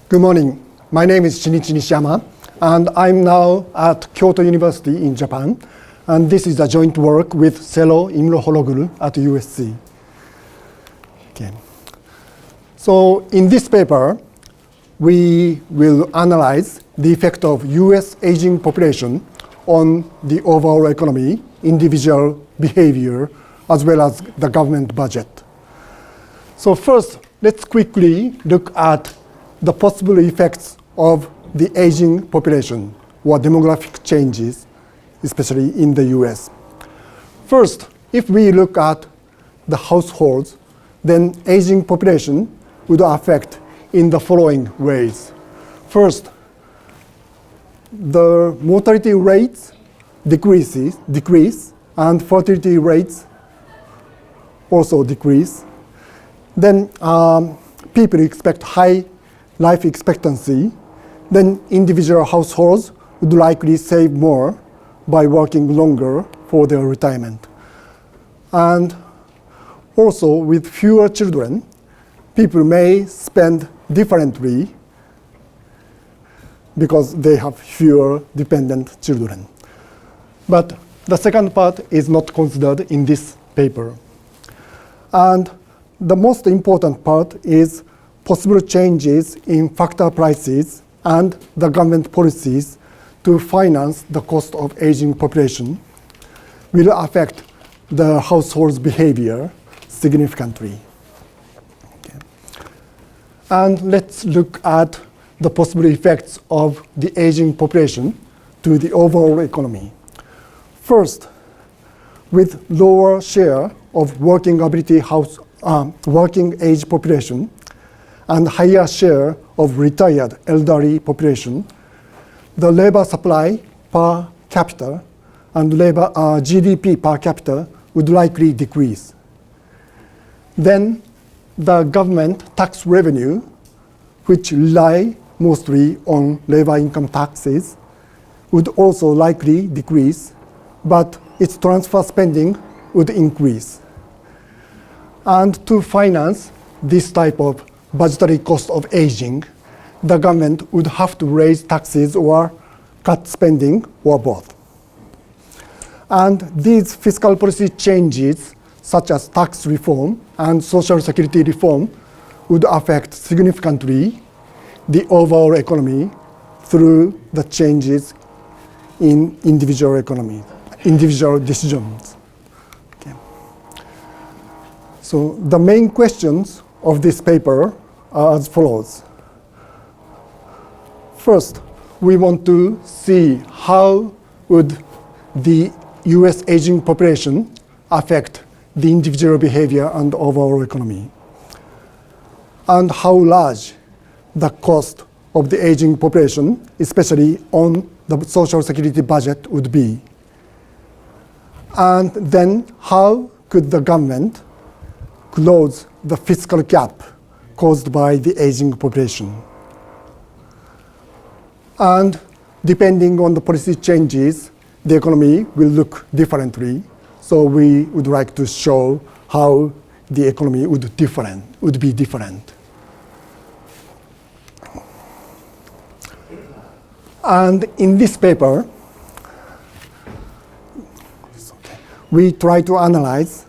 Good morning. My name is Shinichi Nishiyama, and I'm now at Kyoto University in Japan. And this is a joint work with fellow Imrohoroglu at USC. Okay. So in this paper, we will analyze the effect of US aging population on the overall economy, individual behavior, as well as the government budget. So first, let's quickly look at the possible effects of the aging population or demographic changes, especially in the US. First, if we look at the households, then aging population would affect in the following ways. First, the mortality rates decrease, and fertility rates also decrease. Then people expect high life expectancy. Then individual households would likely save more by working longer for their retirement. And also with fewer children, people may spend differently because they have fewer dependent children. But the second part is not considered in this paper. And the most important part is possible changes in factor prices and the government policies to finance the cost of aging population will affect the household's behavior significantly. Okay. And let's look at the possible effects of the aging population to the overall economy. First, with lower share of working age population and higher share of retired elderly population, the labor supply per capita and GDP per capita would likely decrease. Then the government tax revenue, which rely mostly on labor income taxes, would also likely decrease, but its transfer spending would increase. And to finance this type of budgetary cost of aging, the government would have to raise taxes or cut spending or both. And these fiscal policy changes, such as tax reform and social security reform, would affect significantly the overall economy through the changes in individual decisions. Okay. So the main questions of this paper are as follows. First, we want to see how would the US aging population affect the individual behavior and overall economy, and how large the cost of the aging population, especially on the social security budget, would be. And then how could the government close the fiscal gap caused by the aging population. And depending on the policy changes, the economy will look differently. So we would like to show how the economy would be different. And in this paper, we try to analyze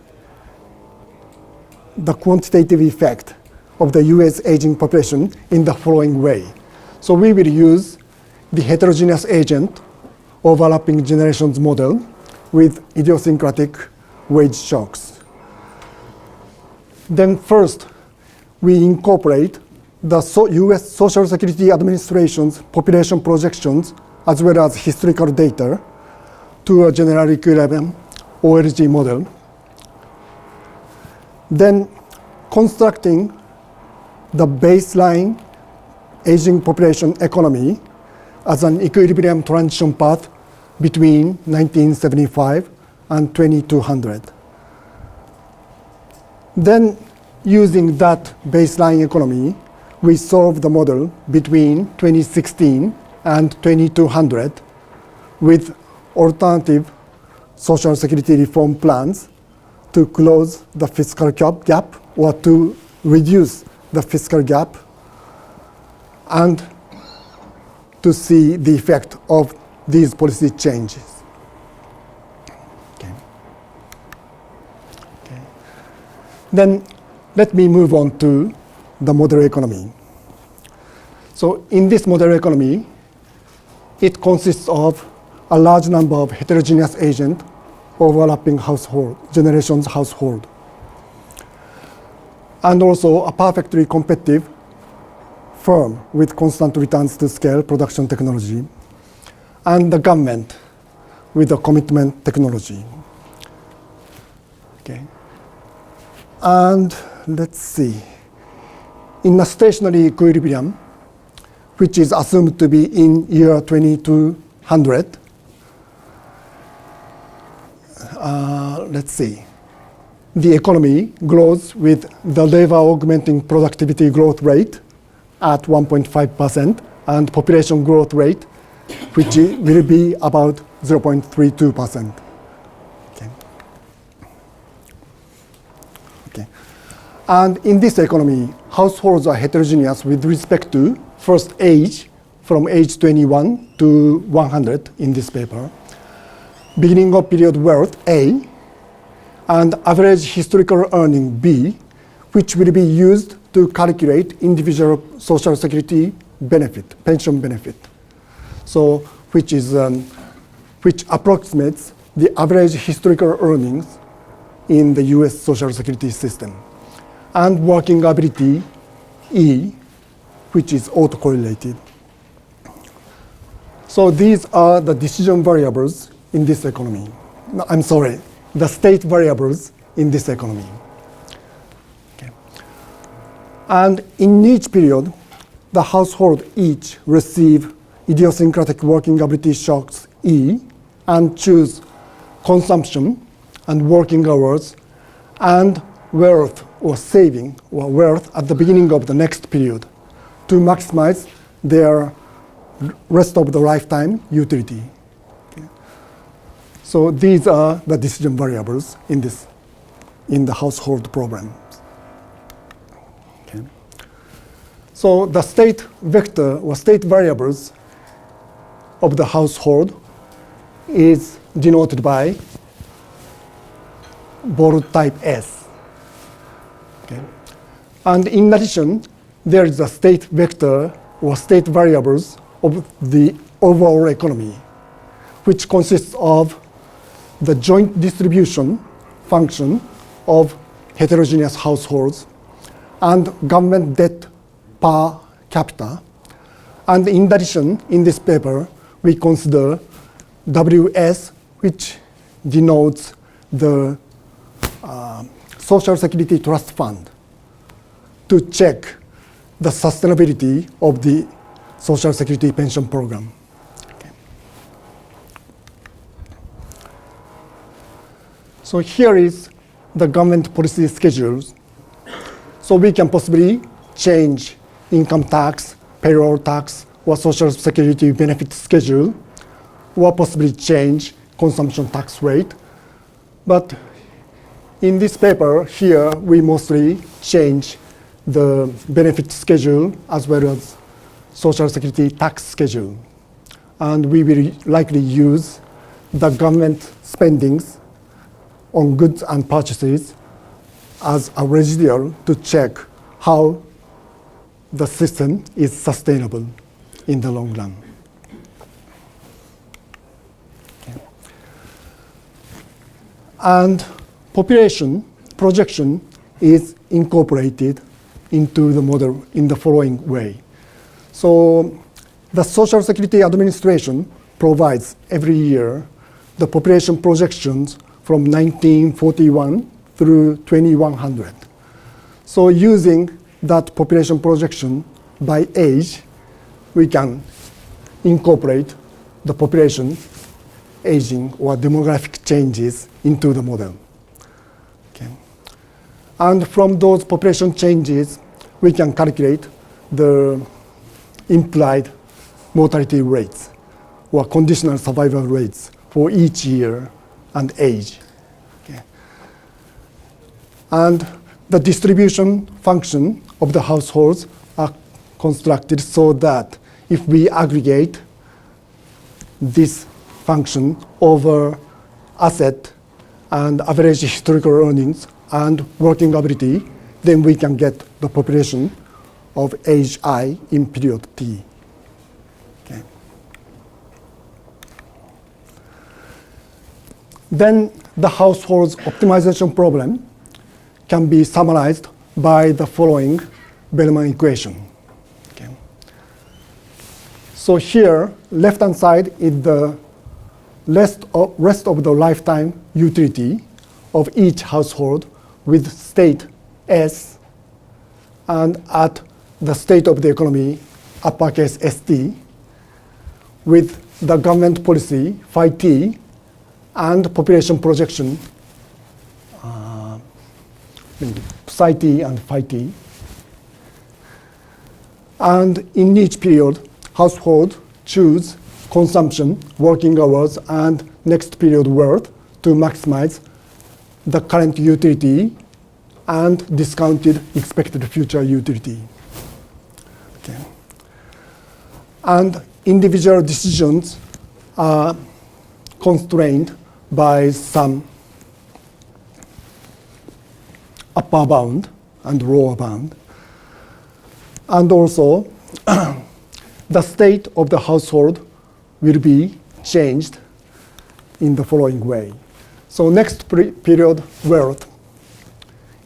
the quantitative effect of the US aging population in the following way. So we will use the heterogeneous agent overlapping generations model with idiosyncratic wage shocks. Then first, we incorporate the US Social Security Administration's population projections as well as historical data to a general equilibrium OLG model. Then constructing the baseline aging population economy as an equilibrium transition path between 1975 and 2200. Then using that baseline economy, we solve the model between 2016 and 2200 with alternative social security reform plans to close the fiscal gap or to reduce the fiscal gap and to see the effect of these policy changes. Okay. Okay. Then let me move on to the model economy. So in this model economy, it consists of a large number of heterogeneous agents overlapping generations household, and also a perfectly competitive firm with constant returns to scale production technology, and the government with a commitment technology. Okay. And let's see. In a stationary equilibrium, which is assumed to be in year 2200, let's see. The economy grows with the labor augmenting productivity growth rate at 1.5% and population growth rate, which will be about 0.32%. Okay. Okay. And in this economy, households are heterogeneous with respect to first age, from age 21 to 100 in this paper, beginning of period wealth A, and average historical earning B, which will be used to calculate individual social security benefit, pension benefit. So which approximates the average historical earnings in the US social security system. And working ability E, which is autocorrelated. So these are the decision variables in this economy. No, I'm sorry, the state variables in this economy. Okay. And in each period, the household each receive idiosyncratic working ability shocks E and choose consumption and working hours and wealth or saving or wealth at the beginning of the next period to maximize their rest of the lifetime utility. Okay. So these are the decision variables in the household programs. Okay. So the state vector or state variables of the household is denoted by bold type S. Okay. And in addition, there is a state vector or state variables of the overall economy, which consists of the joint distribution function of heterogeneous households and government debt per capita. And in addition, in this paper, we consider WS, which denotes the Social Security Trust Fund, to check the sustainability of the Social Security pension program. Okay. So here is the government policy schedules. So we can possibly change income tax, payroll tax, or Social Security benefit schedule, or possibly change consumption tax rate. But in this paper here, we mostly change the benefit schedule as well as Social Security tax schedule. And we will likely use the government spendings on goods and purchases as a residual to check how the system is sustainable in the long run. Okay. And population projection is incorporated into the model in the following way. So the Social Security Administration provides every year the population projections from 1941 through 2100. So using that population projection by age, we can incorporate the population aging or demographic changes into the model. Okay. And from those population changes, we can calculate the implied mortality rates or conditional survival rates for each year and age. Okay. And the distribution function of the households are constructed so that if we aggregate this function over asset and average historical earnings and working ability, then we can get the population of age I in period T. Okay. Then the household's optimization problem can be summarized by the following Bellman equation. Okay. So here, left-hand side is the rest of the lifetime utility of each household with state S, and at the state of the economy, uppercase ST, with the government policy, phi T, and population projection, psi T and phi T. And in each period, household choose consumption, working hours, and next period worth to maximize the current utility and discounted expected future utility. Okay. And individual decisions are constrained by some upper bound and lower bound. And also, the state of the household will be changed in the following way. So next period worth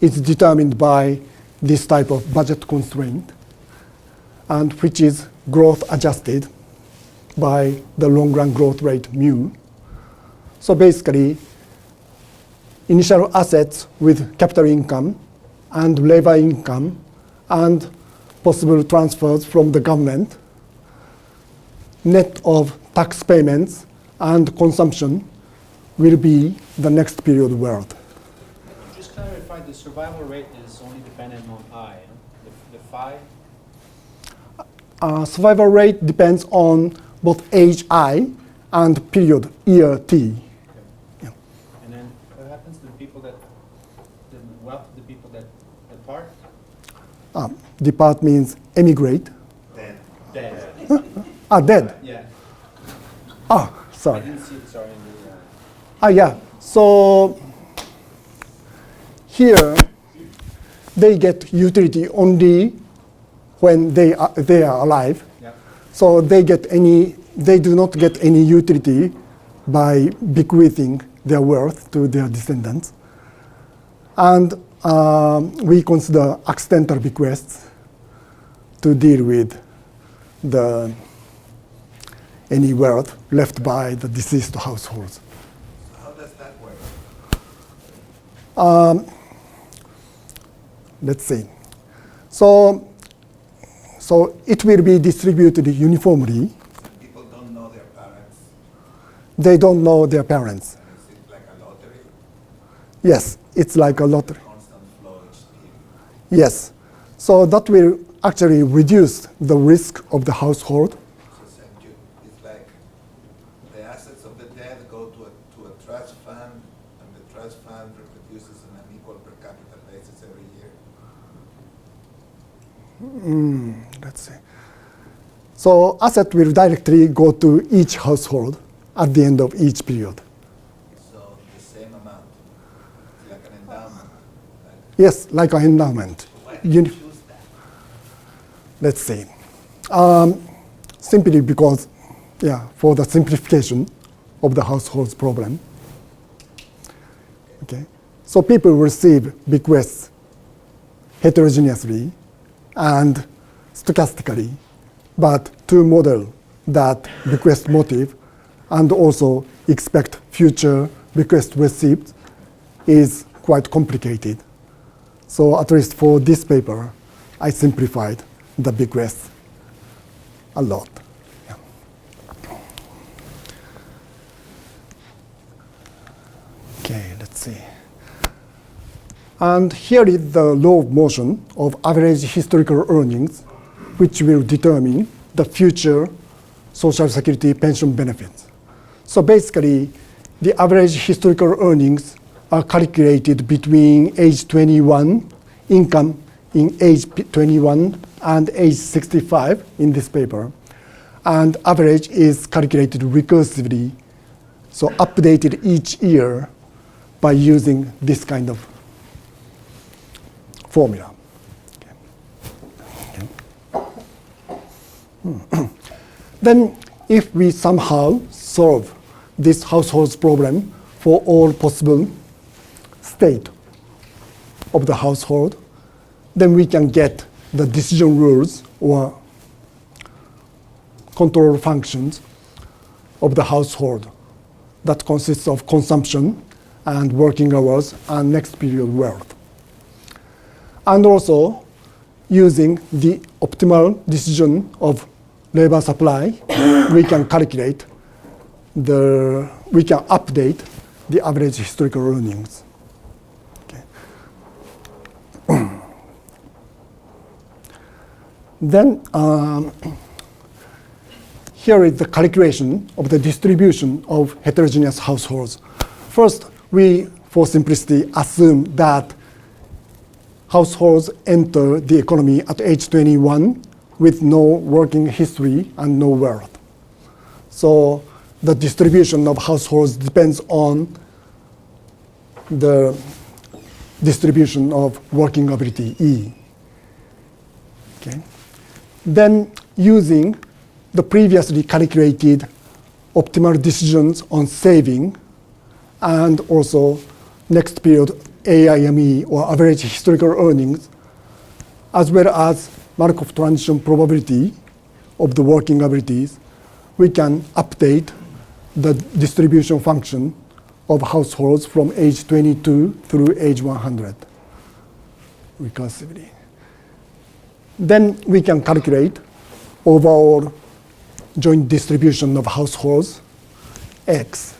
is determined by this type of budget constraint, and which is growth adjusted by the long run growth rate mu. So basically, initial assets with capital income and labor income and possible transfers from the government, net of tax payments and consumption will be the next period worth. Just clarify, the survival rate is only dependent on I, the phi? Survival rate depends on both age I and period year T. Okay. Yeah. And then what happens to the people that, the wealth of the people that depart? Depart means emigrate. Dead. Dead. Dead. Yeah. Sorry. I didn't see it, sorry. In the, Yeah. So here they get utility only when they are alive. yeah. So they do not get any utility by bequeathing their wealth to their descendants. And we consider accidental bequests to deal with any wealth left by the deceased households. How does that work? Let's see. So it will be distributed uniformly. People don't know their parents. They don't know their parents. Is it like a lottery? Yes, it's like a lottery. Constant flow each year. Yes. So that will actually reduce the risk of the household. So it's like the assets of the dead go to a trust fund, and the trust fund reproduces on an equal per capita basis every year. Let's see. So asset will directly go to each household at the end of each period. So the same amount. It's like an endowment. Yes, like an endowment. Why did you choose that? Let's see. Simply because, for the simplification of the household's problem. Okay. So people receive bequests heterogeneously and stochastically, but to model that bequest motive and also expect future bequest receipts is quite complicated. So at least for this paper, I simplified the bequest a lot. Yeah. Okay, let's see. And here is the law of motion of average historical earnings, which will determine the future Social Security pension benefits. So basically, the average historical earnings are calculated between age 21, income in age 21 and age 65 in this paper. And average is calculated recursively, so updated each year by using this kind of formula. Then if we somehow solve this household's problem for all possible state of the household, then we can get the decision rules or control functions of the household that consists of consumption and working hours and next period wealth. And also, using the optimal decision of labor supply, we can calculate we can update the average historical earnings. Okay. Then, here is the calculation of the distribution of heterogeneous households. First, we, for simplicity, assume that households enter the economy at age 21 with no working history and no wealth. So the distribution of households depends on the distribution of working ability, E. Okay. Then using the previously calculated optimal decisions on saving and also next period AIME or average historical earnings, as well as Markov transition probability of the working abilities, we can update the distribution function of households from age 22 through age 100 recursively. Then we can calculate overall joint distribution of households, X.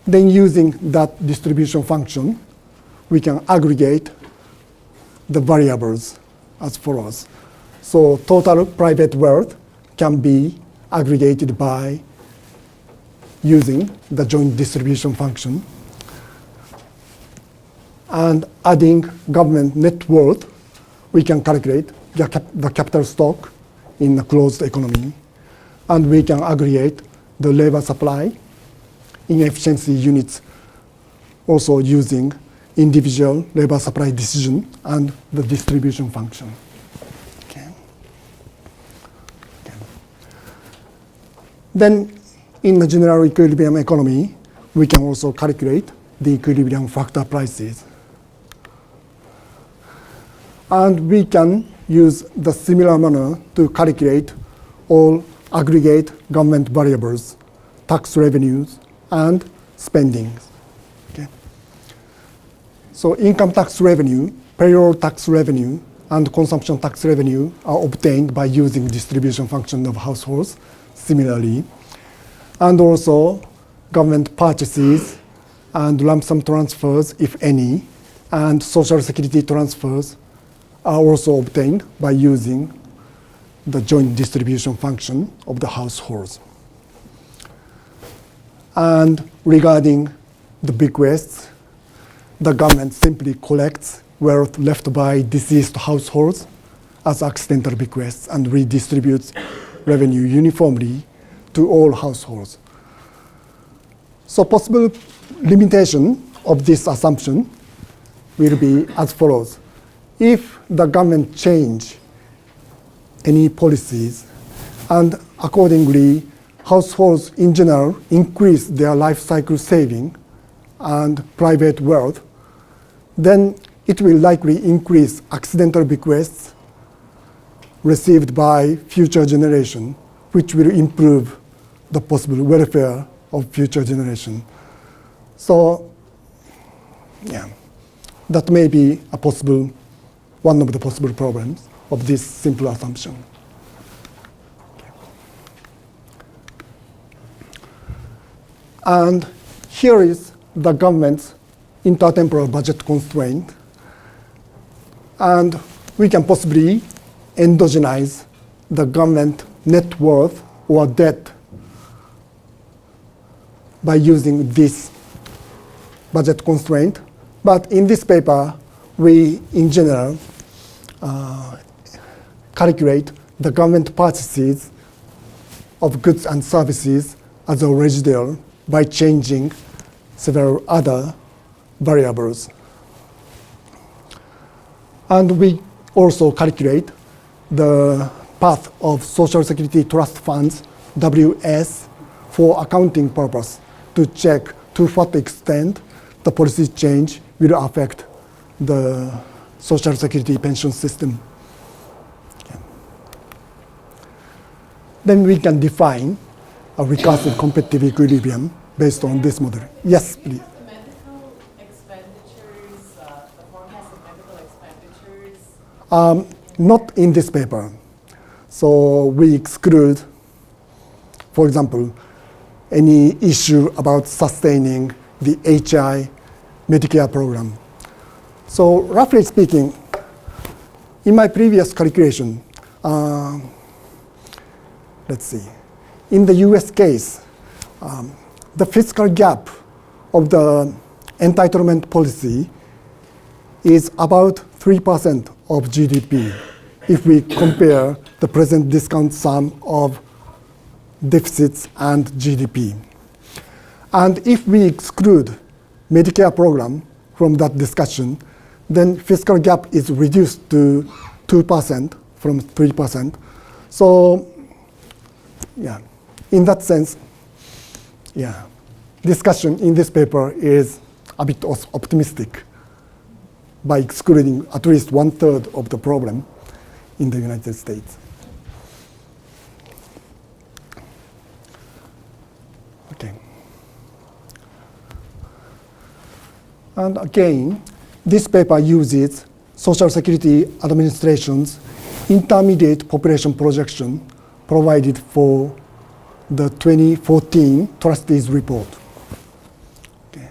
Then using that distribution function, we can aggregate the variables as follows. So total private wealth can be aggregated by using the joint distribution function. And adding government net worth, we can calculate the capital stock in a closed economy. And we can aggregate the labor supply in efficiency units, also using individual labor supply decision and the distribution function. Okay. Okay. Then in the general equilibrium economy, we can also calculate the equilibrium factor prices. And we can use the similar manner to calculate all aggregate government variables, tax revenues, and spendings. Okay. So income tax revenue, payroll tax revenue, and consumption tax revenue are obtained by using distribution function of households similarly. And also government purchases and lump sum transfers, if any, and social security transfers are also obtained by using the joint distribution function of the households. And regarding the bequests, the government simply collects wealth left by deceased households as accidental bequests and redistributes revenue uniformly to all households. So possible limitation of this assumption will be as follows. If the government change any policies and accordingly households in general increase their life cycle saving and private wealth, then it will likely increase accidental bequests received by future generation, which will improve the possible welfare of future generation. So, yeah, that may be a possible, one of the possible problems of this simple assumption. And here is the government's intertemporal budget constraint. And we can possibly endogenize the government net worth or debt by using this budget constraint. But in this paper, we, in general, calculate the government purchases of goods and services as a residual by changing several other variables. And we also calculate the path of Social Security Trust Funds, WS, for accounting purpose to check to what extent the policy change will affect the Social Security pension system. Okay. Then we can define a recursive competitive equilibrium based on this model. Yes, please. The medical expenditures, the forecast of medical expenditures? Not in this paper. So we exclude, for example, any issue about sustaining the HI Medicare program. So roughly speaking, in my previous calculation, let's see, in the US case, the fiscal gap of the entitlement policy is about 3% of GDP if we compare the present discount sum of deficits and GDP. And if we exclude Medicare program from that discussion, then fiscal gap is reduced to 2% from 3%. So, yeah, in that sense, yeah, discussion in this paper is a bit optimistic by excluding at least 1/3 of the problem in the United States. Okay. And again, this paper uses Social Security Administration's intermediate population projection provided for the 2014 Trustees Report. Okay.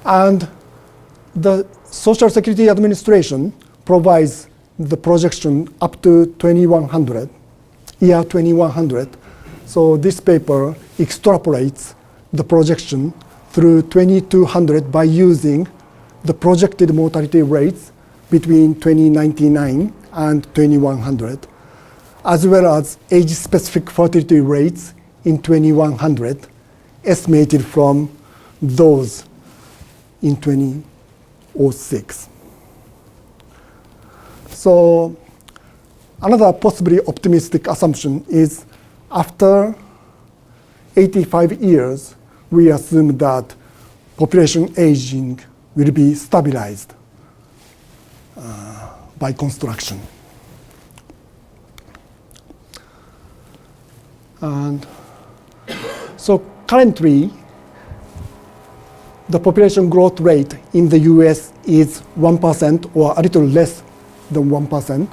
And the Social Security Administration provides the projection up to 2100, year 2100. So this paper extrapolates the projection through 2200 by using the projected mortality rates between 2099 and 2100, as well as age-specific fertility rates in 2100, estimated from those in 2006. So another possibly optimistic assumption is after 85 years, we assume that population aging will be stabilized by construction. And so currently, the population growth rate in the US is 1% or a little less than 1%.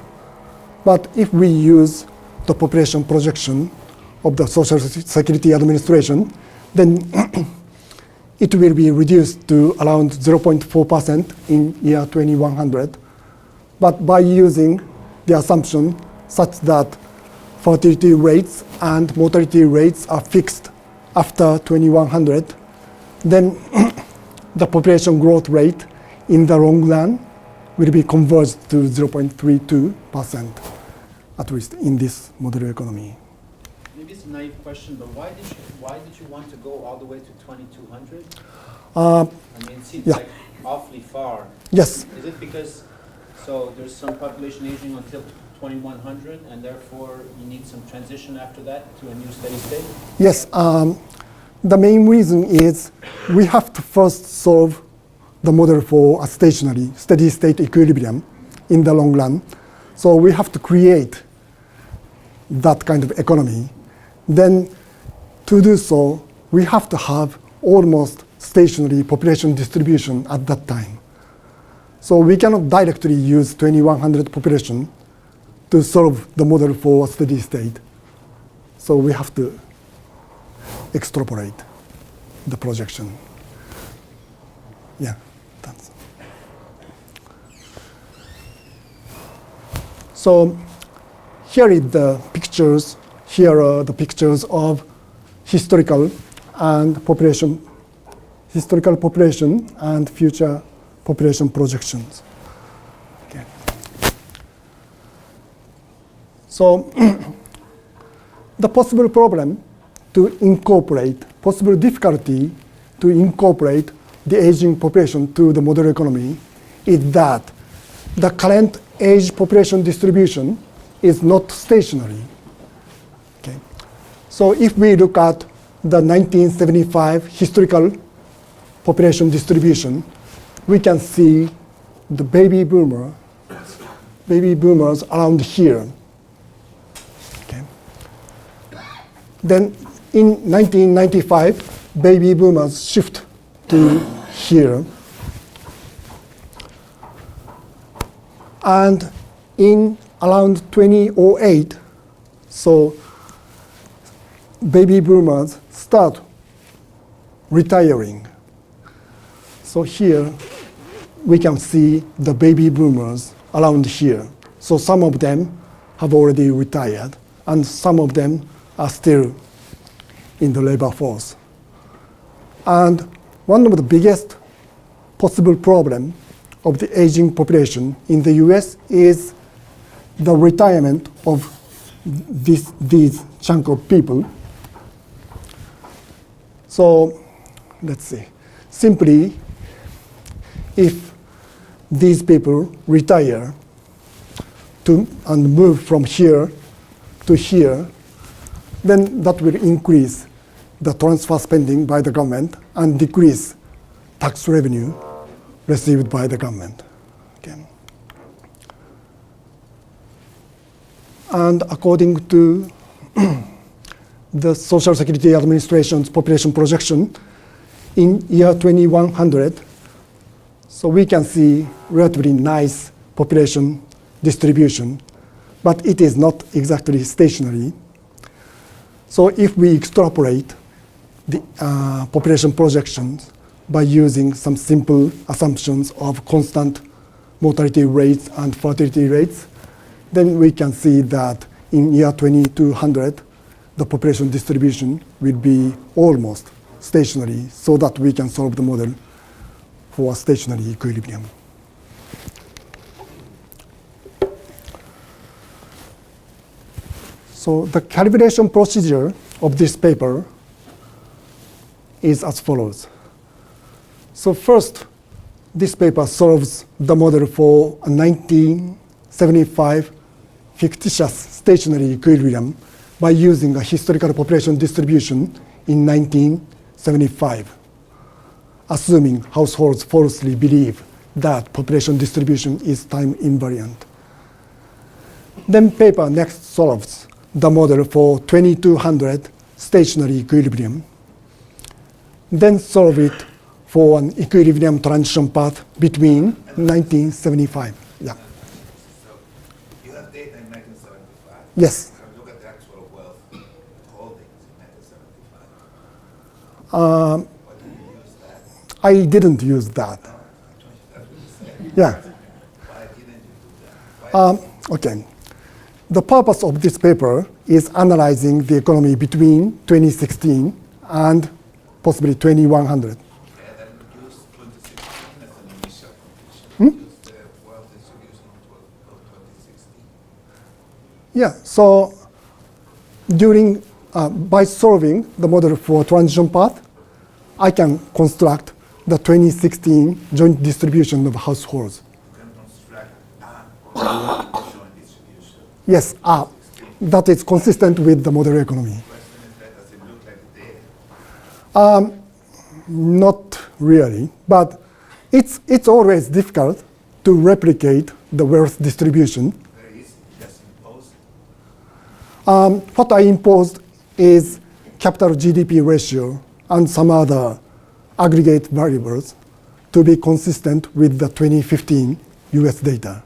But if we use the population projection of the Social Security Administration, then it will be reduced to around 0.4% in year 2100. But by using the assumption such that fertility rates and mortality rates are fixed after 2100, then the population growth rate in the long run will be converged to 0.32%, at least in this model economy. Maybe it's a naive question, but why did you want to go all the way to 2200? I mean, it seems like awfully far. Yes. Is it because, so there's some population aging until 2100, and therefore you need some transition after that to a new steady state? Yes. The main reason is we have to first solve the model for a stationary, steady state equilibrium in the long run. So we have to create that kind of economy. Then to do so, we have to have almost stationary population distribution at that time. So we cannot directly use 2100 population to solve the model for a steady state. So we have to extrapolate the projection. Yeah, that's. So here is the pictures. Here are the pictures of historical population and future population projections. Okay. So the possible problem to incorporate, possible difficulty to incorporate the aging population to the model economy is that the current age population distribution is not stationary. Okay. So if we look at the 1975 historical population distribution, we can see the baby boomers around here. Okay. Then in 1995, baby boomers shift to here. And in around 2008, so baby boomers start retiring. So here we can see the baby boomers around here. So some of them have already retired, and some of them are still in the labor force. And one of the biggest possible problems of the aging population in the US is the retirement of these chunk of people. So let's see. Simply, if these people retire and move from here to here, then that will increase the transfer spending by the government and decrease tax revenue received by the government. Okay. And according to the Social Security Administration's population projection, in year 2100, so we can see relatively nice population distribution, but it is not exactly stationary. So if we extrapolate the population projections by using some simple assumptions of constant mortality rates and fertility rates, then we can see that in year 2200, the population distribution will be almost stationary, so that we can solve the model for a stationary equilibrium. So the calibration procedure of this paper is as follows. So first, this paper solves the model for a 1975 fictitious stationary equilibrium by using a historical population distribution in 1975, assuming households falsely believe that population distribution is time invariant. Then paper next solves the model for 2200 stationary equilibrium, then solve it for an equilibrium transition path between 1975. Yeah. So you have data in 1975. Yes. Have you looked at the actual wealth holdings in 1975? Um, Or did you use that? I didn't use that. That's what you said. Yeah. Why didn't you do that? Why Okay. The purpose of this paper is analyzing the economy between 2016 and possibly 2100. that you used 2016 as an initial condition? You used the wealth distribution of 2016. Yeah, so during, by solving the model for transition path, I can construct the 2016 joint distribution of households. You can construct a joint distribution. Yes, that is consistent with the model economy. The question is that does it look like the data? Not really, but it's always difficult to replicate the wealth distribution. Very easy, just impose it. What I imposed is capital GDP ratio and some other aggregate variables to be consistent with the 2015 US data.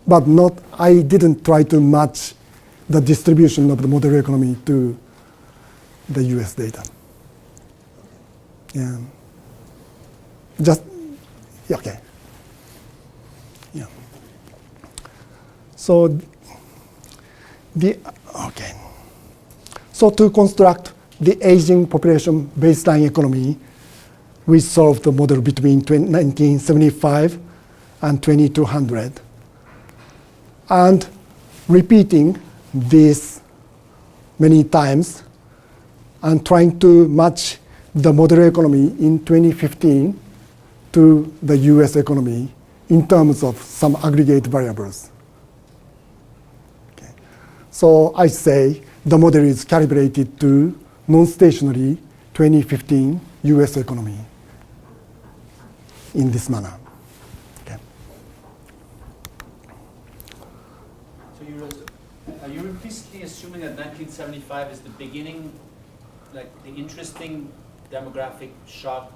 But I didn't try to match the distribution of the model economy to the US data. Yeah. Okay. Yeah. So So to construct the aging population baseline economy, we solved the model between 1975 and 2200. And repeating this many times and trying to match the model economy in 2015 to the US economy in terms of some aggregate variables. Okay. So I say the model is calibrated to non-stationary 2015 US economy in this manner. Okay. So are you implicitly assuming that 1975 is the beginning, like the interesting demographic shock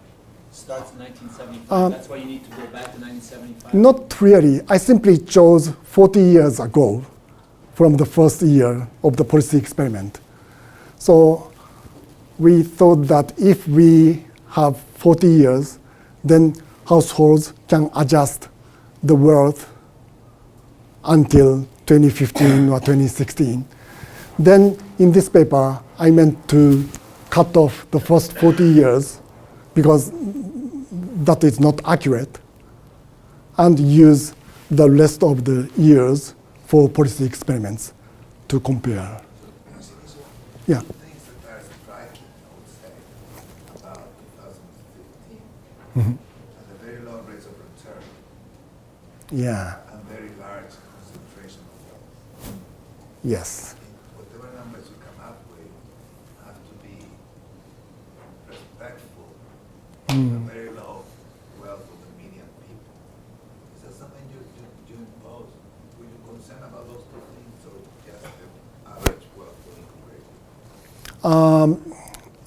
starts in 1975? That's why you need to go back to 1975? Not really. I simply chose 40 years ago from the first year of the policy experiment. So we thought that if we have 40 years, then households can adjust the wealth until 2015 or 2016. Then in this paper, I meant to cut off the first 40 years because that is not accurate, and use the rest of the years for policy experiments to compare. Yeah. Things that are striking, I would say, about 2015, Mm-hmm. are the very low rates of return Yeah. and very large concentration of wealth. Yes. Whatever numbers you come up with have to be respectful of the very low wealth of the median people. Is that something you impose? Were you concerned about those two things, or just the average wealth to income rate?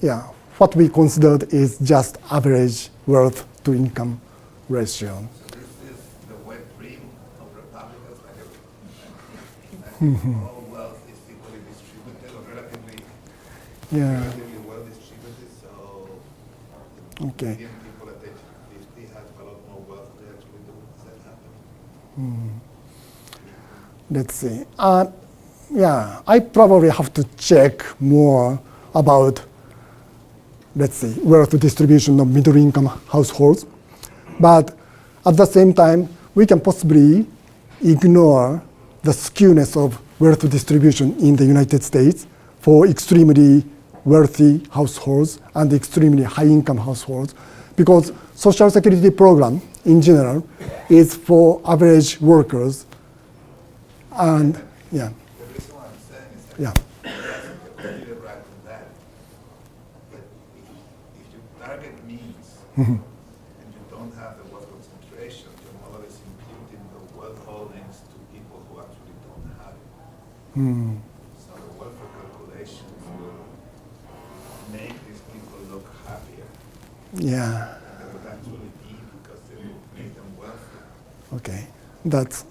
Yeah. What we considered is just average wealth to income ratio. So this is the wet dream of Republicans, like all wealth is equally distributed or relatively Yeah. well distributed, so Okay. median people at age 50 have a lot more wealth than they actually do. Does that happen? Let's see. Yeah, I probably have to check more about, let's see, wealth distribution of middle income households. But at the same time, we can possibly ignore the skewness of wealth distribution in the United States for extremely wealthy households and extremely high income households, because Social Security program in general is for average workers. And yeah, The reason why I'm saying is that yeah. yes, you're completely right on that. But if your target means and you don't have the wealth concentration, your model is imputing the wealth holdings to people who actually don't have it. So the welfare calculations will make these people look happier Yeah. than they would actually be, because they will make them wealthy. Okay. That's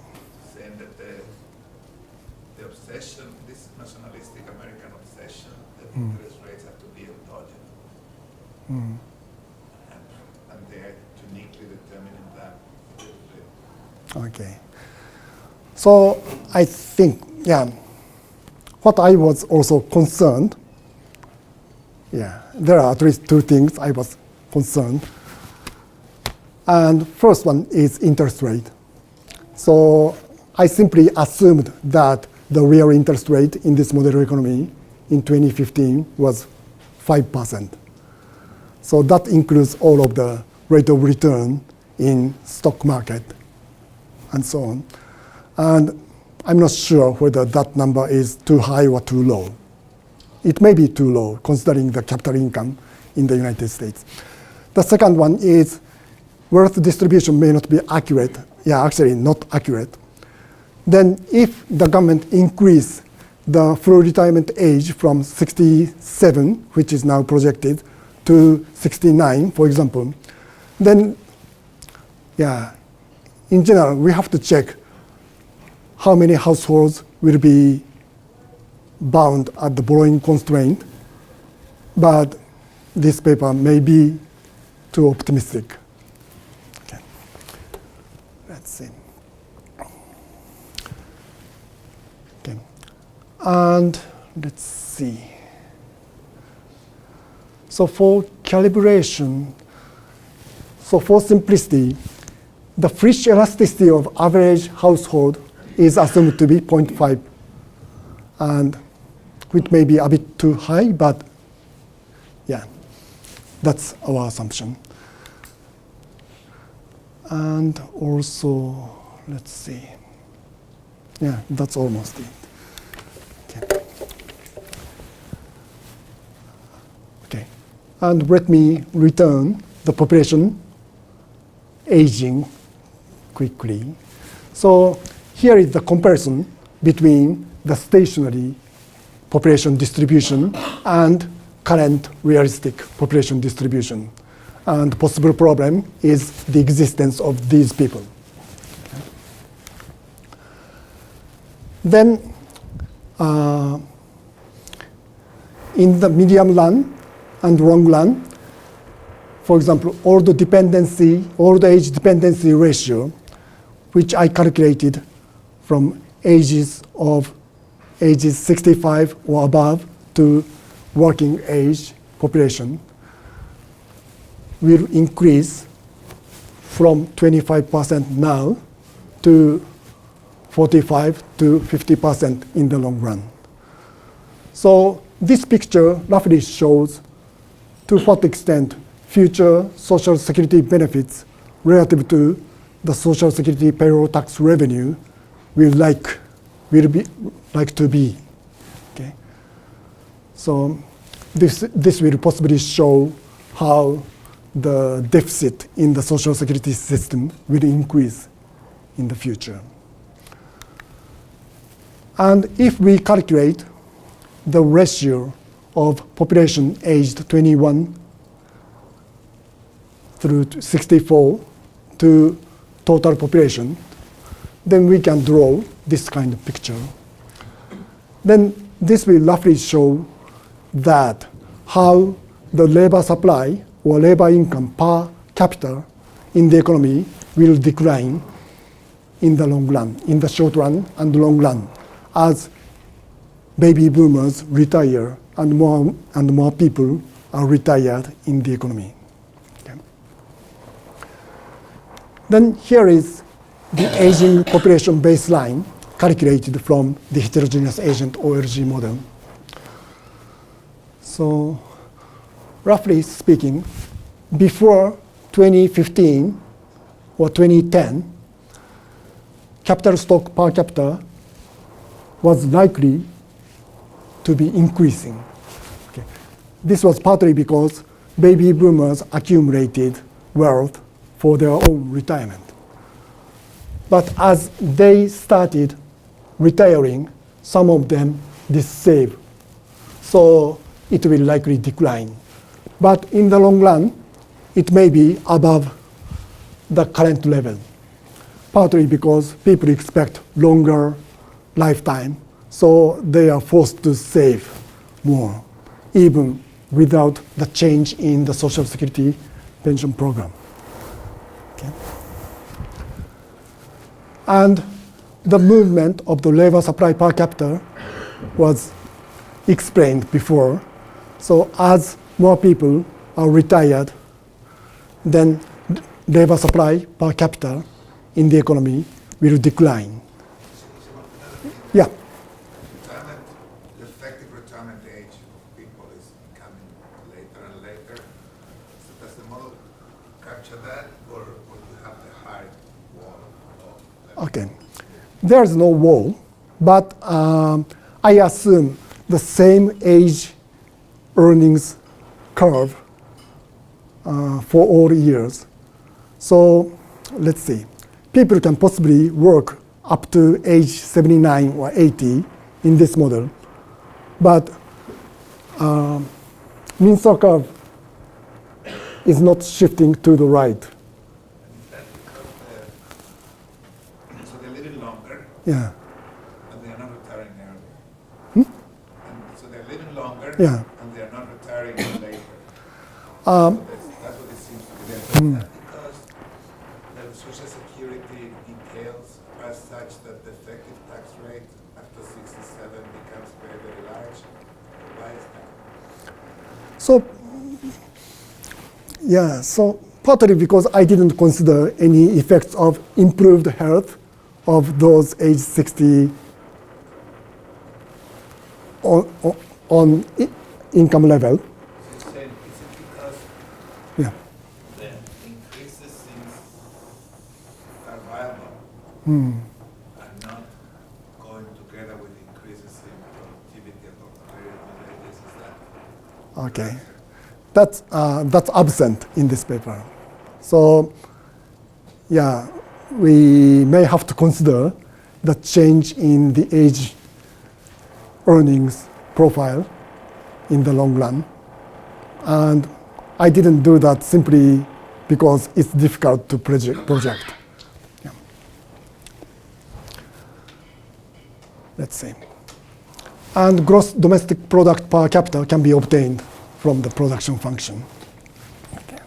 Saying that the obsession, this nationalistic American obsession, that interest rates have to be endogenous. And they're uniquely determining that. okay. So I think, yeah, what I was also concerned, yeah, there are at least two things I was concerned. And first one is interest rate. So I simply assumed that the real interest rate in this model economy in 2015 was 5%. So that includes all of the rate of return in stock market and so on. And I'm not sure whether that number is too high or too low. It may be too low considering the capital income in the United States. The second one is wealth distribution may not be accurate. Yeah, actually not accurate. Then if the government increase the full retirement age from 67, which is now projected, to 69, for example, then, yeah, in general, we have to check how many households will be bound at the borrowing constraint. But this paper may be too optimistic. Okay. Let's see. Okay. And let's see. So for calibration, so for simplicity, the Frisch elasticity of average household is assumed to be 0.5. and which may be a bit too high, but yeah, that's our assumption. And also, let's see. Yeah, that's almost it. Okay. Okay. And let me return the population aging quickly. So here is the comparison between the stationary population distribution and current realistic population distribution. And the possible problem is the existence of these people. Okay. Then, in the medium run and long run, for example, old age dependency ratio, which I calculated from ages 65 or above to working age population, will increase from 25% now to 45 to 50% in the long run. So this picture roughly shows to what extent future Social Security benefits relative to the Social Security payroll tax revenue will be. Okay. So this will possibly show how the deficit in the Social Security system will increase in the future. And if we calculate the ratio of population aged 21 through 64 to total population, then we can draw this kind of picture. Then this will roughly show that how the labor supply or labor income per capita in the economy will decline in the long run, in the short run and long run, as baby boomers retire and more people are retired in the economy. Okay. Then here is the aging population baseline calculated from the heterogeneous agent OLG model. So roughly speaking, before 2015 or 2010, capital stock per capita was likely to be increasing. Okay. This was partly because baby boomers accumulated wealth for their own retirement. But as they started retiring, some of them did save. So it will likely decline. But in the long run, it may be above the current level, partly because people expect longer lifetime, so they are forced to save more, even without the change in the Social Security pension program. Okay. And the movement of the labor supply per capita was explained before. So as more people are retired, then labor supply per capita in the economy will decline. Yeah. The effective retirement age of people is becoming later and later. So does the model capture that, or you have the high wall of Okay. There's no wall, but I assume the same age earnings curve for all years. So let's see. People can possibly work up to age 79 or 80 in this model, but Mincer curve is not shifting to the right. So they're living longer, Yeah. and they are not retiring earlier. And so they're living longer, Yeah. and they are not retiring later. So that's what it seems to be there. But is that because the Social Security details are such that the effective tax rate after 67 becomes very, very large? Why is that? So, yeah, so partly because I didn't consider any effects of improved health of those age 60 on income level. So you said, is it because Yeah. the increases in survival are not going together with increases in productivity at the very wages? Is that? Okay. That's absent in this paper. So, yeah, we may have to consider the change in the age earnings profile in the long run. And I didn't do that simply because it's difficult to project. Yeah. Let's see. And gross domestic product per capita can be obtained from the production function. Okay.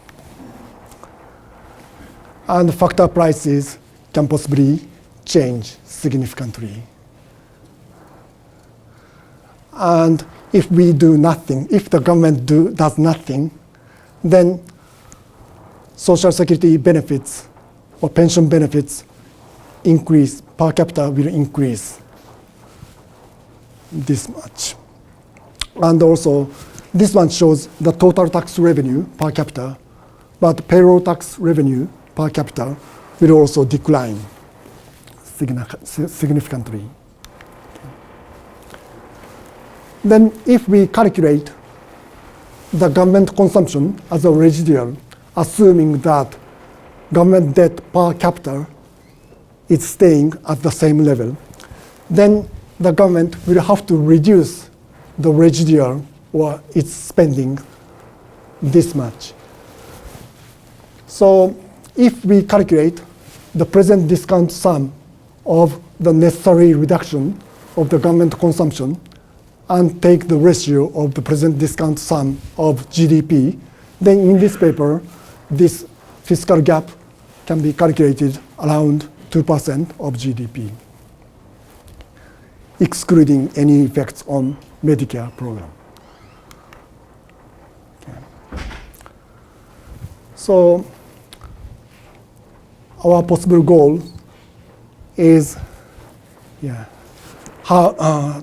And factor prices can possibly change significantly. And if we do nothing, if the government does nothing, then social security benefits or pension benefits increase, per capita will increase this much. And also, this one shows the total tax revenue per capita, but payroll tax revenue per capita will also decline significantly. Then if we calculate the government consumption as a residual, assuming that government debt per capita is staying at the same level, then the government will have to reduce the residual or its spending this much. So if we calculate the present discount sum of the necessary reduction of the government consumption and take the ratio of the present discount sum of GDP, then in this paper, this fiscal gap can be calculated around 2% of GDP, excluding any effects on Medicare program. Okay. So our possible goal is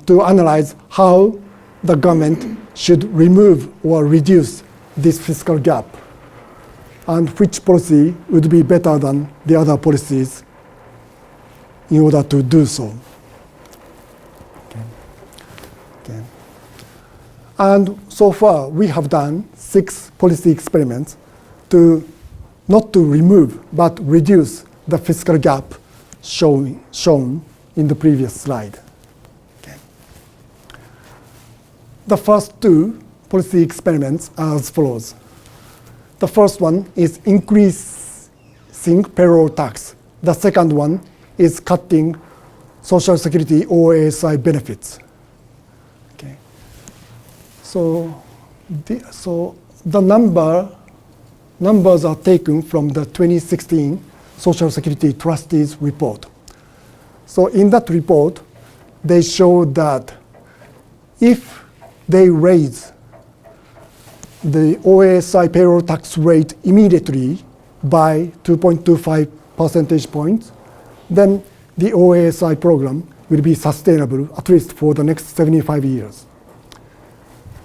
to analyze how the government should remove or reduce this fiscal gap and which policy would be better than the other policies in order to do so. Okay. And so far, we have done 6 policy experiments to not to remove, but reduce the fiscal gap shown in the previous slide. Okay. The first 2 policy experiments are as follows. The first one is increasing payroll tax. The second one is cutting Social Security OASI benefits. Okay. So the numbers are taken from the 2016 Social Security Trustees report. So in that report, they show that if they raise the OASI payroll tax rate immediately by 2.25 percentage points, then the OASI program will be sustainable at least for the next 75 years.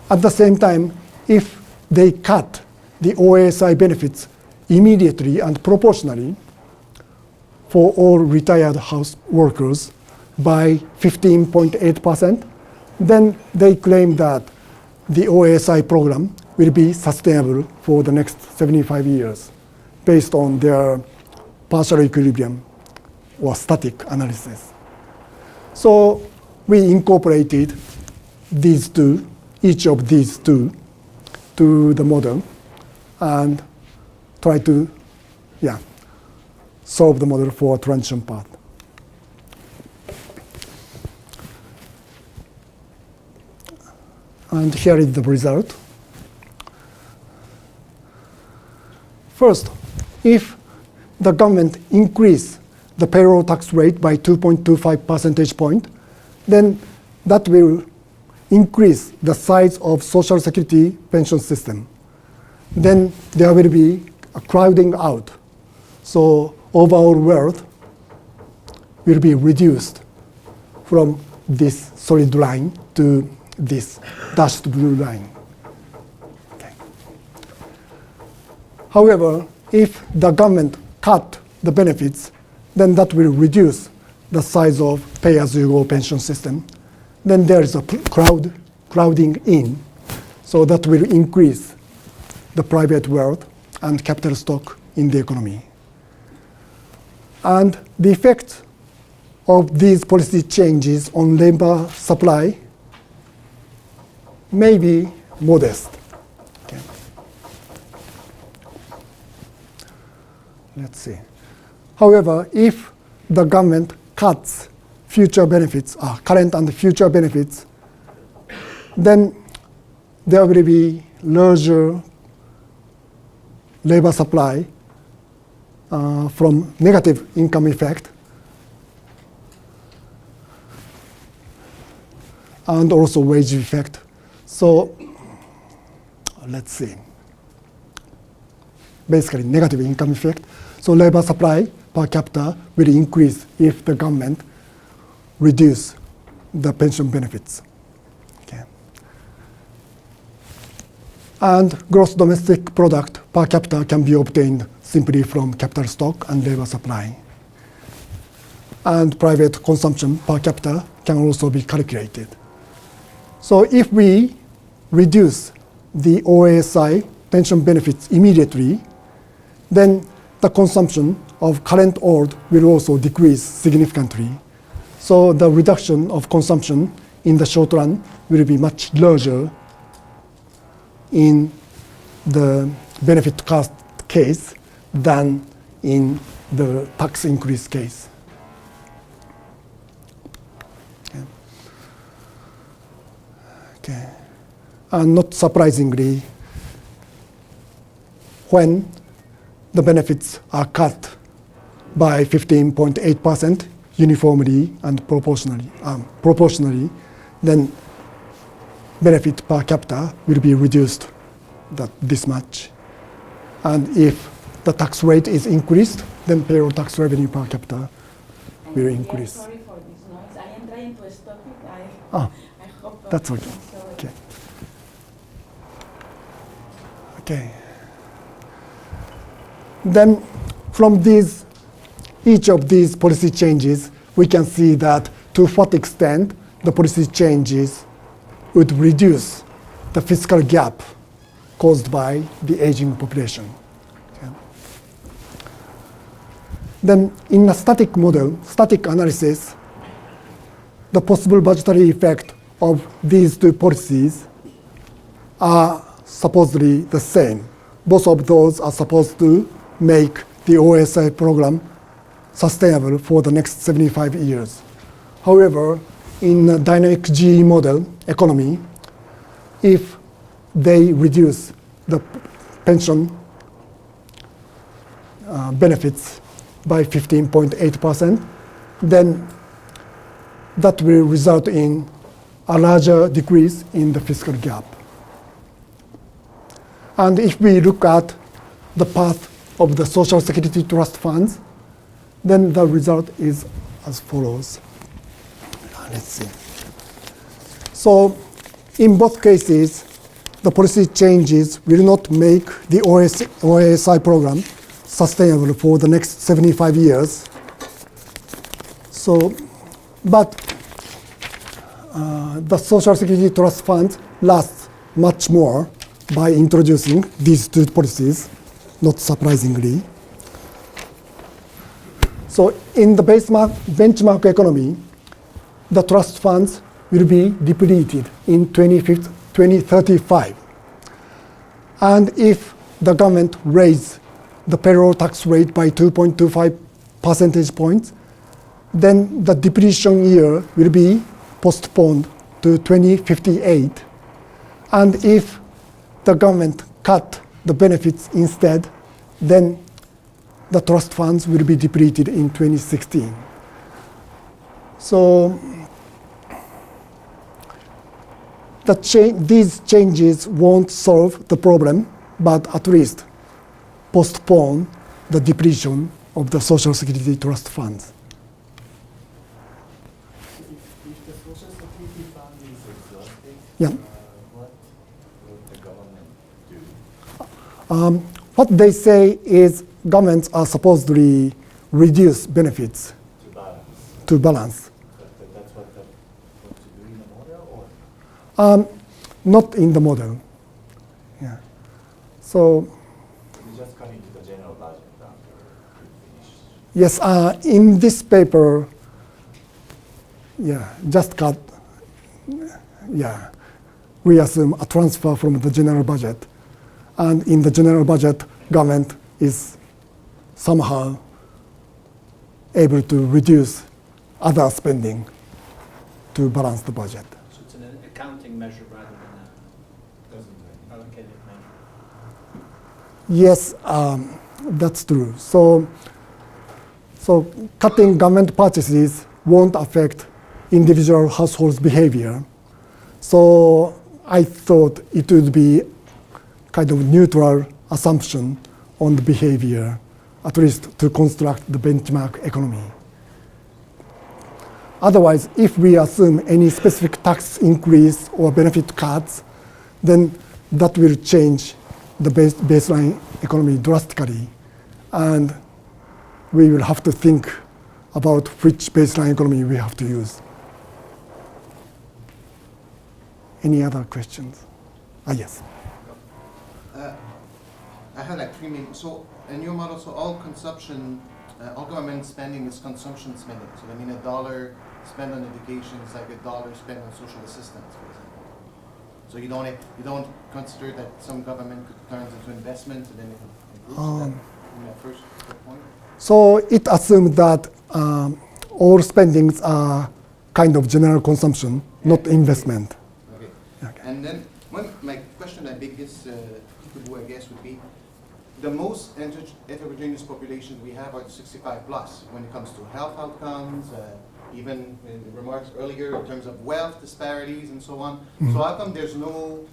At the same time, if they cut the OASI benefits immediately and proportionally for all retired house workers by 15.8%, then they claim that the OASI program will be sustainable for the next 75 years based on their partial equilibrium or static analysis. So we incorporated these 2, each of these 2, to the model and try to solve the model for transition path. And here is the result. First, if the government increase the payroll tax rate by 2.25 percentage point, then that will increase the size of Social Security pension system. Then there will be a crowding out. So overall wealth will be reduced from this solid line to this dashed blue line. Okay. However, if the government cut the benefits, then that will reduce the size of pay-as-you-go pension system. Then there is a crowding in, so that will increase the private wealth and capital stock in the economy. And the effect of these policy changes on labor supply may be modest. Okay. Let's see. However, if the government cuts future benefits, current and future benefits, then there will be larger labor supply from negative income effect, and also wage effect. So let's see. Basically, negative income effect. So labor supply per capita will increase if the government reduce the pension benefits. Okay. And gross domestic product per capita can be obtained simply from capital stock and labor supply. And private consumption per capita can also be calculated. So if we reduce the OSI pension benefits immediately, then the consumption of current old will also decrease significantly. So the reduction of consumption in the short run will be much larger in the benefit cost case than in the tax increase case. Okay. And not surprisingly, when the benefits are cut by 15.8% uniformly and proportionally, then benefit per capita will be reduced this much. And if the tax rate is increased, then payroll tax revenue per capita will increase. Sorry for this noise. I am trying to stop it. Ah, I hope that's okay. sorry. Okay. Okay. Then from each of these policy changes, we can see that to what extent the policy changes would reduce the fiscal gap caused by the aging population. Okay. Then in a static model, static analysis, the possible budgetary effect of these two policies are supposedly the same. Both of those are supposed to make the OSI program sustainable for the next 75 years. However, in a dynamic GE model economy, if they reduce the pension benefits by 15.8%, then that will result in a larger decrease in the fiscal gap. And if we look at the path of the Social Security Trust funds, then the result is as follows. Let's see. So in both cases, the policy changes will not make the OSI program sustainable for the next 75 years. So, but the Social Security Trust funds last much more by introducing these two policies, not surprisingly. So in the benchmark economy, the trust funds will be depleted in 2035. And if the government raises the payroll tax rate by 2.25 percentage points, then the depletion year will be postponed to 2058. And if the government cut the benefits instead, then the trust funds will be depleted in 2016. So these changes won't solve the problem, but at least postpone the depletion of the Social Security Trust funds. If the Social Security fund is exhausted, Yeah. What will the government do? What they say is governments are supposedly reduce benefits To balance. to balance. That's what they want to do in the model, or Not in the model. Yeah. So it's just coming to the general budget after we finish? yes, in this paper, yeah, just cut. Yeah, we assume a transfer from the general budget, and in the general budget, government is somehow able to reduce other spending to balance the budget. So it's an accounting measure rather than Doesn't an allocated measure. Yes, that's true. So cutting government purchases won't affect individual households' behavior. So I thought it would be kind of neutral assumption on the behavior, at least to construct the benchmark economy. Otherwise, if we assume any specific tax increase or benefit cuts, then that will change the baseline economy drastically. And we will have to think about which baseline economy we have to use. Any other questions? Yes. I had like 3 minutes. So in your model, so all consumption, all government spending is consumption spending. So I mean $1 spent on education is like $1 spent on social assistance, for example. So you don't consider that some government turns into investment and then it improves that in that first point? So it assumes that all spendings are kind of general consumption, not investment. Okay. Okay. And then my question, I biggest I guess would be, the most heterogeneous population we have are the 65 plus when it comes to health outcomes, even in the remarks earlier in terms of wealth disparities and so on. So how come there's no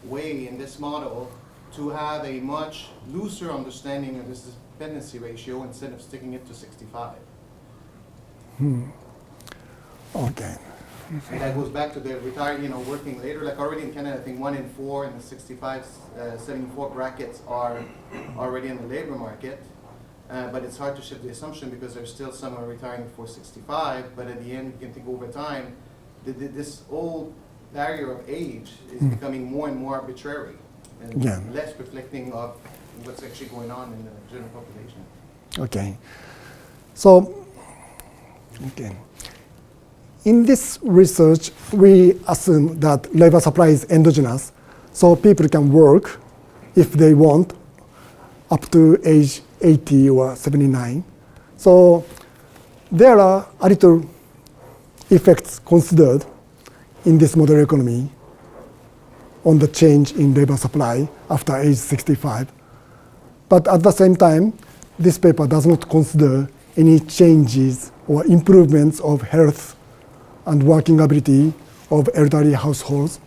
way in this model to have a much looser understanding of this dependency ratio instead of sticking it to 65? Okay. And that goes back to the retired, working later. Like already in Canada, I think 1 in 4 in the 65, 74 brackets are already in the labor market. But it's hard to shift the assumption because there's still some are retiring before 65. But at the end, you can think over time, this old barrier of age is becoming more and more arbitrary and less reflecting of what's actually going on in the general population. Okay. So, okay. In this research, we assume that labor supply is endogenous, so people can work if they want up to age 80 or 79. So there are a little effects considered in this model economy on the change in labor supply after age 65. But at the same time, this paper does not consider any changes or improvements of health and working ability of elderly households,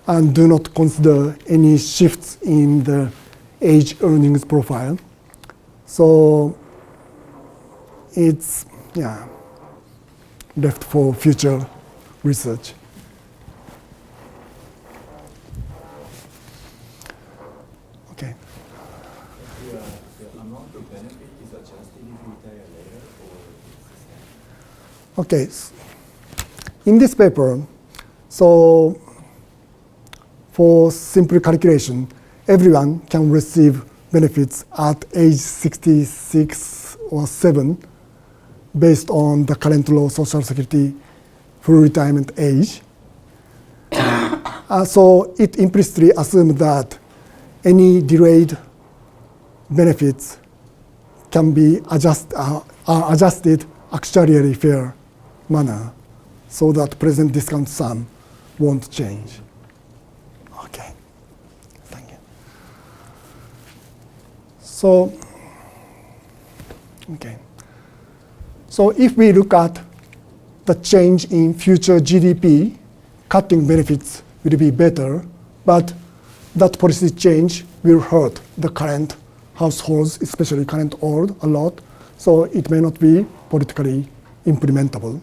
and do not consider any shifts in the age earnings profile. So it's left for future research. Okay. The amount of benefit is adjusted if you retire later, or it's the same? Okay. In this paper, so for simple calculation, everyone can receive benefits at age 66 or 7 based on the current law Social Security full retirement age. So it implicitly assumes that any delayed benefits can be adjusted actuarially fair manner, so that present discount sum won't change. Okay, thank you. So if we look at the change in future GDP, cutting benefits will be better, but that policy change will hurt the current households, especially current old, a lot. So it may not be politically implementable,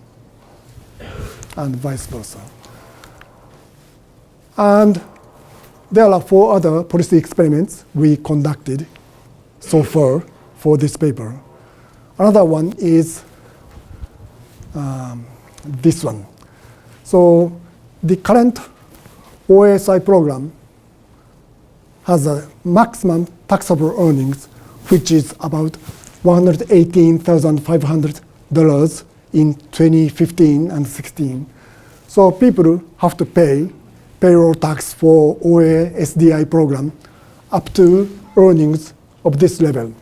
and vice versa. And there are 4 other policy experiments we conducted so far for this paper. Another one is this one. So the current OSI program has a maximum taxable earnings, which is about $118,500 in 2015 and 16. So people have to pay payroll tax for OASDI program up to earnings of this level.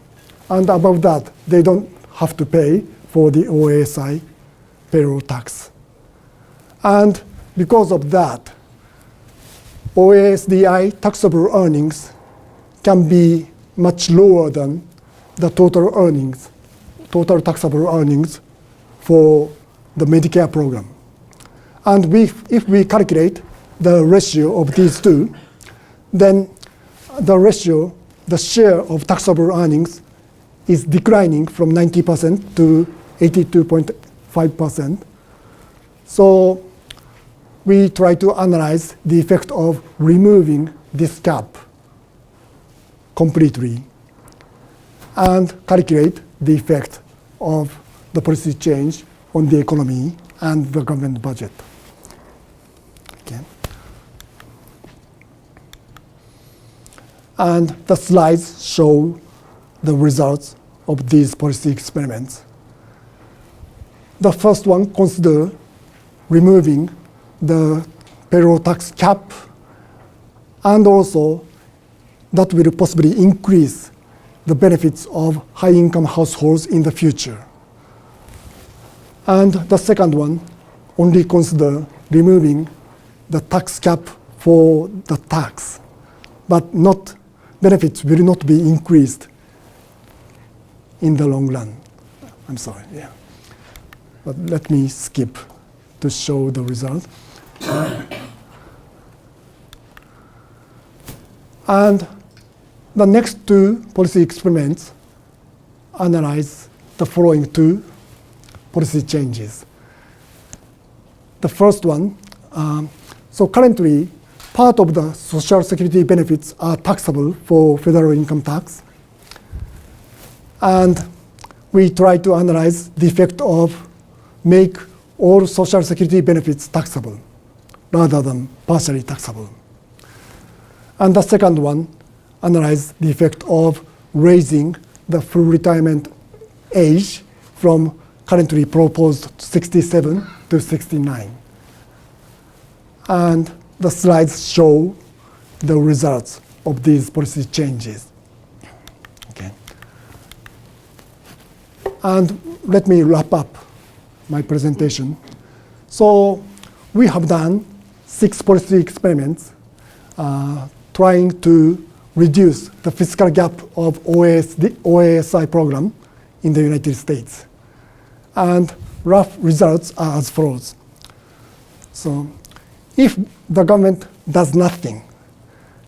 And above that, they don't have to pay for the OASI payroll tax. And because of that, OASDI taxable earnings can be much lower than the total earnings, total taxable earnings for the Medicare program. And if we calculate the ratio of these two, then the ratio, the share of taxable earnings is declining from 90% to 82.5%. So we try to analyze the effect of removing this cap completely and calculate the effect of the policy change on the economy and the government budget. Okay. And the slides show the results of these policy experiments. The first one consider removing the payroll tax cap, and also that will possibly increase the benefits of high-income households in the future. And the second one only consider removing the tax cap for the tax, but not benefits will not be increased in the long run. I'm sorry, yeah. But let me skip to show the result. And the next 2 policy experiments analyze the following 2 policy changes. The first one, so currently, part of the Social Security benefits are taxable for federal income tax. And we try to analyze the effect of make all Social Security benefits taxable rather than partially taxable. And the second one, analyze the effect of raising the full retirement age from currently proposed 67 to 69. And the slides show the results of these policy changes. Okay. And let me wrap up my presentation. So we have done 6 policy experiments trying to reduce the fiscal gap of OASI program in the United States. And rough results are as follows. So if the government does nothing,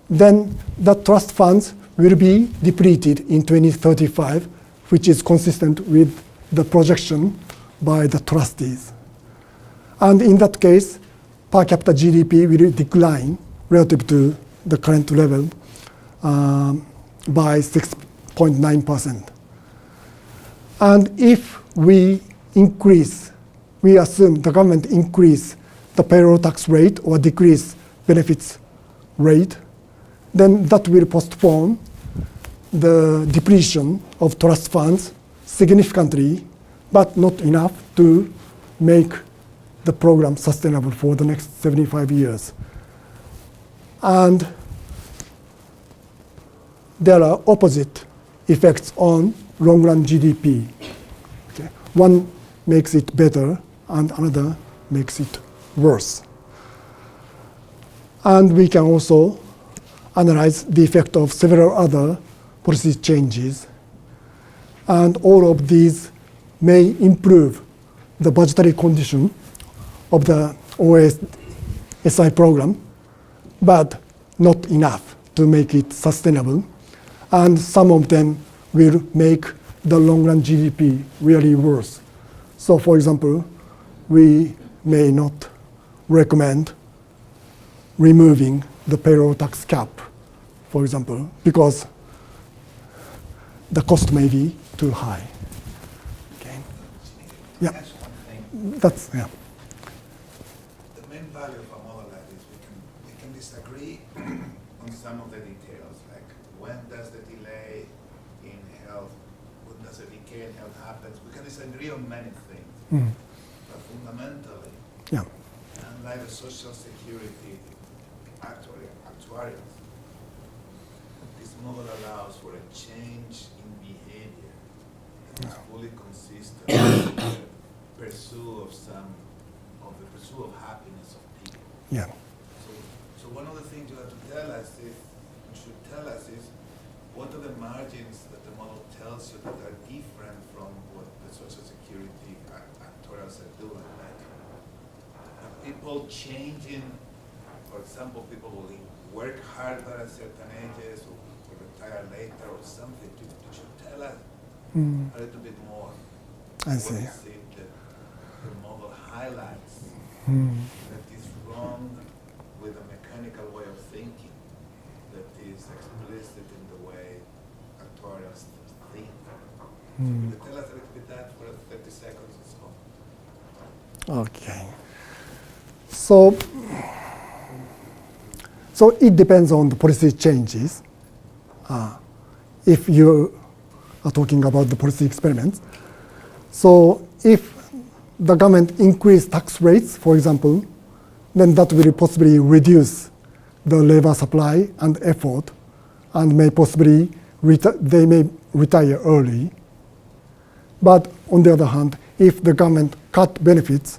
then the trust funds will be depleted in 2035, which is consistent with the projection by the trustees. And in that case, per capita GDP will decline relative to the current level by 6.9%. And if we assume the government increase the payroll tax rate or decrease benefits rate, then that will postpone the depletion of trust funds significantly, but not enough to make the program sustainable for the next 75 years. And there are opposite effects on long-run GDP. Okay. One makes it better, and another makes it worse. And we can also analyze the effect of several other policy changes. And all of these may improve the budgetary condition of the OASI program, but not enough to make it sustainable. And some of them will make the long-run GDP really worse. So for example, we may not recommend removing the payroll tax cap, for example, because the cost may be too high. Okay. Yeah. That's one thing. That's, yeah. The main value of a model like this, we can disagree on some of the details, like when does the delay in health, when does the decay in health happens. We can disagree on many things, Mm. but fundamentally, Yeah. unlike the social security actuarials, this model allows for a change in behavior that is fully consistent with the pursuit of happiness of people. Yeah. So one of the things you have to tell us is, what are the margins that the model tells you that are different from what the social security actuarials are doing? Like, are people changing, for example, people will work harder at certain ages or retire later or something. You should tell us Mm. a little bit more. I What see. is it that the model highlights Mm. that is wrong with a mechanical way of thinking that is explicit in the way actuarials think? So Mm. will you tell us a little bit that for 30 seconds or so? Okay. So it depends on the policy changes. If you are talking about the policy experiments. So if the government increase tax rates, for example, then that will possibly reduce the labor supply and effort, and may possibly they may retire early. But on the other hand, if the government cut benefits,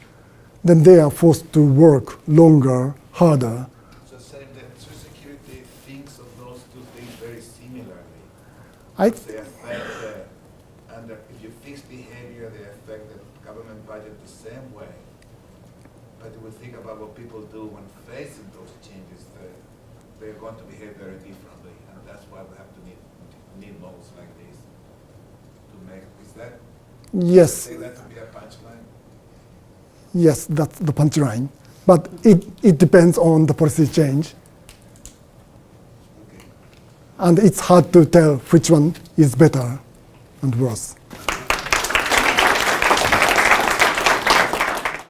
then they are forced to work longer, harder. So saying that Social Security thinks of those two things very similarly. I They affect and if you fix behavior, they affect the government budget the same way. But if we think about what people do when facing those changes, they're going to behave very differently, and that's why we have to need models like this to make. Is that Yes, say that to be a punchline? yes, that's the punchline. But it depends on the policy change. Okay. And it's hard to tell which one is better and worse.